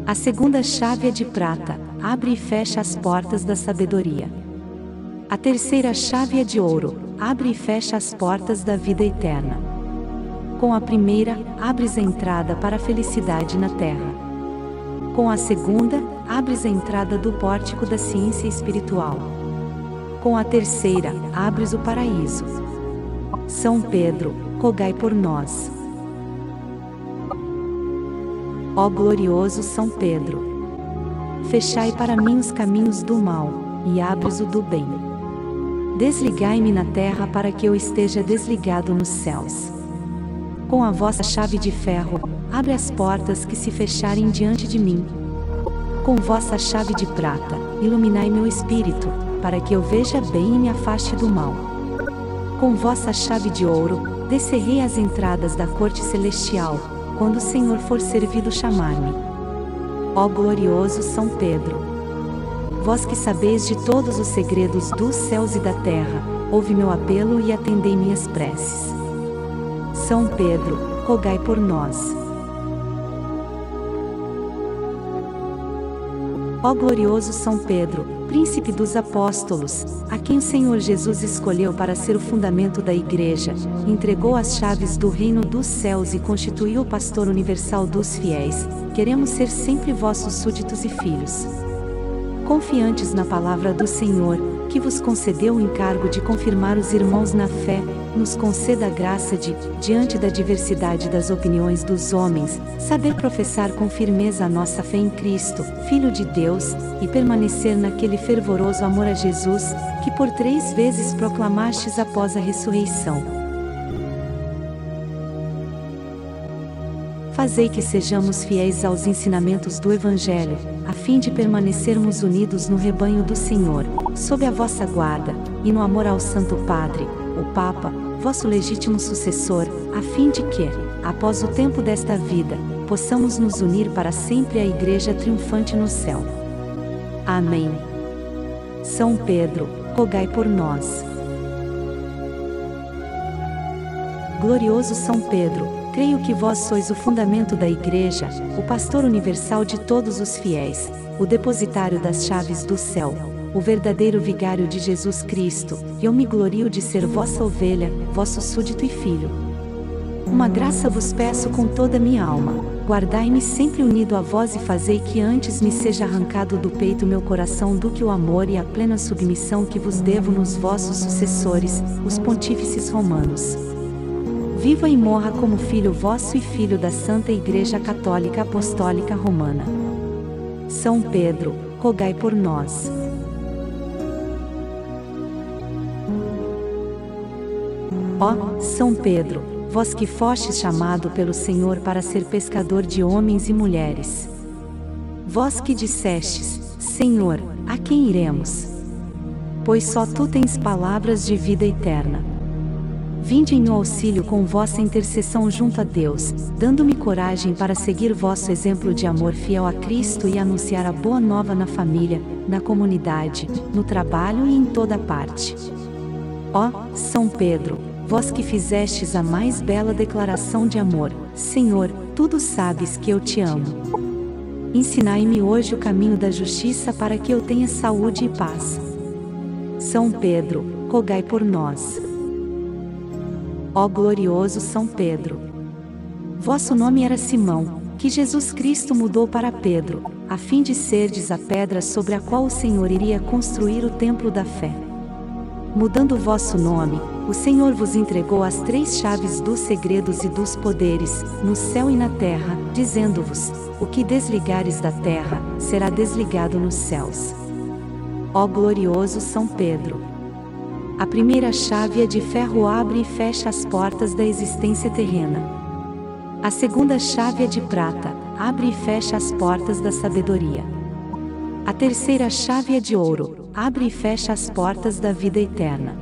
A segunda chave de prata, abre e fecha as portas da sabedoria. A terceira chave de ouro, abre e fecha as portas da vida eterna. Com a primeira, abres a entrada para a felicidade na terra. Com a segunda, abres a entrada do pórtico da ciência espiritual. Com a terceira, abres o paraíso. São Pedro, rogai por nós. Ó glorioso São Pedro! Fechai para mim os caminhos do mal, e abres o do bem. Desligai-me na terra para que eu esteja desligado nos céus. Com a vossa chave de ferro, abre as portas que se fecharem diante de mim. Com vossa chave de prata, iluminai meu espírito, para que eu veja bem e me afaste do mal. Com vossa chave de ouro, descerrei as entradas da corte celestial, quando o Senhor for servido chamar-me. Ó glorioso São Pedro! Vós que sabeis de todos os segredos dos céus e da terra, ouve meu apelo e atendei minhas preces. São Pedro, rogai por nós. Ó glorioso São Pedro, príncipe dos apóstolos, a quem o Senhor Jesus escolheu para ser o fundamento da Igreja, entregou as chaves do reino dos céus e constituiu o pastor universal dos fiéis, queremos ser sempre vossos súditos e filhos. Confiantes na palavra do Senhor, que vos concedeu o encargo de confirmar os irmãos na fé, nos conceda a graça de, diante da diversidade das opiniões dos homens, saber professar com firmeza a nossa fé em Cristo, Filho de Deus, e permanecer naquele fervoroso amor a Jesus, que por 3 vezes proclamastes após a ressurreição. Fazei que sejamos fiéis aos ensinamentos do Evangelho, a fim de permanecermos unidos no rebanho do Senhor, sob a vossa guarda, e no amor ao Santo Padre, o Papa, vosso legítimo sucessor, a fim de que, após o tempo desta vida, possamos nos unir para sempre à Igreja triunfante no céu. Amém. São Pedro, rogai por nós. Glorioso São Pedro, creio que vós sois o fundamento da Igreja, o pastor universal de todos os fiéis, o depositário das chaves do céu, o verdadeiro vigário de Jesus Cristo, e eu me glorio de ser vossa ovelha, vosso súdito e filho. Uma graça vos peço com toda a minha alma, guardai-me sempre unido a vós e fazei que antes me seja arrancado do peito meu coração do que o amor e a plena submissão que vos devo nos vossos sucessores, os pontífices romanos. Viva e morra como filho vosso e filho da Santa Igreja Católica Apostólica Romana. São Pedro, rogai por nós. Ó São Pedro, vós que fostes chamado pelo Senhor para ser pescador de homens e mulheres. Vós que dissestes: Senhor, a quem iremos? Pois só tu tens palavras de vida eterna. Vinde em meu auxílio com vossa intercessão junto a Deus, dando-me coragem para seguir vosso exemplo de amor fiel a Cristo e anunciar a boa nova na família, na comunidade, no trabalho e em toda parte. Ó São Pedro, vós que fizestes a mais bela declaração de amor, Senhor, tudo sabes que eu te amo. Ensinai-me hoje o caminho da justiça para que eu tenha saúde e paz. São Pedro, rogai por nós. Ó glorioso São Pedro! Vosso nome era Simão, que Jesus Cristo mudou para Pedro, a fim de serdes a pedra sobre a qual o Senhor iria construir o templo da fé. Mudando o vosso nome, o Senhor vos entregou as 3 chaves dos segredos e dos poderes, no céu e na terra, dizendo-vos: o que desligares da terra, será desligado nos céus. Ó glorioso São Pedro! A primeira chave é de ferro, abre e fecha as portas da existência terrena. A segunda chave é de prata, abre e fecha as portas da sabedoria. A terceira chave é de ouro, abre e fecha as portas da vida eterna.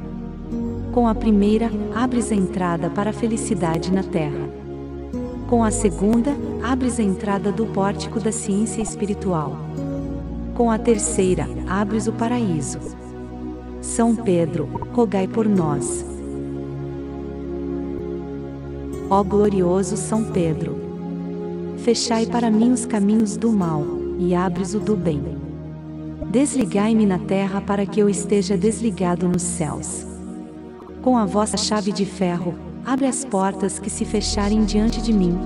Com a primeira, abres a entrada para a felicidade na terra. Com a segunda, abres a entrada do pórtico da ciência espiritual. Com a terceira, abres o paraíso. São Pedro, rogai por nós. Ó glorioso São Pedro! Fechai para mim os caminhos do mal, e abres o do bem. Desligai-me na terra para que eu esteja desligado nos céus. Com a vossa chave de ferro, abre as portas que se fecharem diante de mim.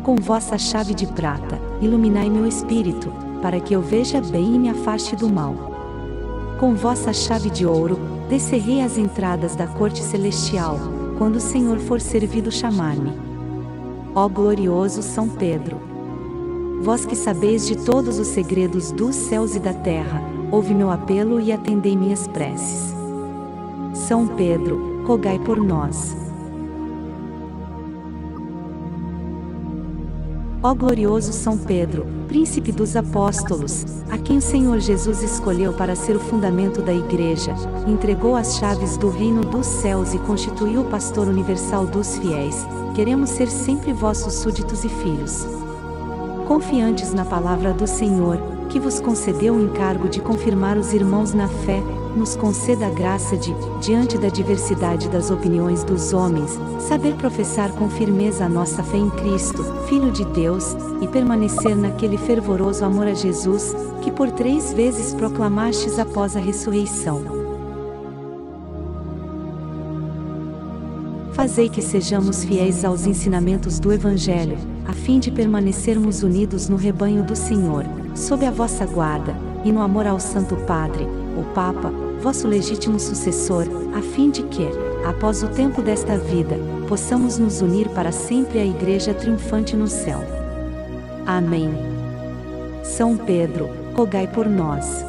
Com vossa chave de prata, iluminai meu espírito, para que eu veja bem e me afaste do mal. Com vossa chave de ouro, descerrei as entradas da corte celestial, quando o Senhor for servido chamar-me. Ó glorioso São Pedro! Vós que sabeis de todos os segredos dos céus e da terra, ouve meu apelo e atendei minhas preces. São Pedro, rogai por nós. Ó glorioso São Pedro, príncipe dos apóstolos, a quem o Senhor Jesus escolheu para ser o fundamento da Igreja, entregou as chaves do reino dos céus e constituiu o pastor universal dos fiéis, queremos ser sempre vossos súditos e filhos. Confiantes na palavra do Senhor, que vos concedeu o encargo de confirmar os irmãos na fé, nos conceda a graça de, diante da diversidade das opiniões dos homens, saber professar com firmeza a nossa fé em Cristo, Filho de Deus, e permanecer naquele fervoroso amor a Jesus, que por 3 vezes proclamastes após a ressurreição. Fazei que sejamos fiéis aos ensinamentos do Evangelho, a fim de permanecermos unidos no rebanho do Senhor, sob a vossa guarda, e no amor ao Santo Padre, o Papa, vosso legítimo sucessor, a fim de que, após o tempo desta vida, possamos nos unir para sempre à Igreja triunfante no céu. Amém. São Pedro, rogai por nós.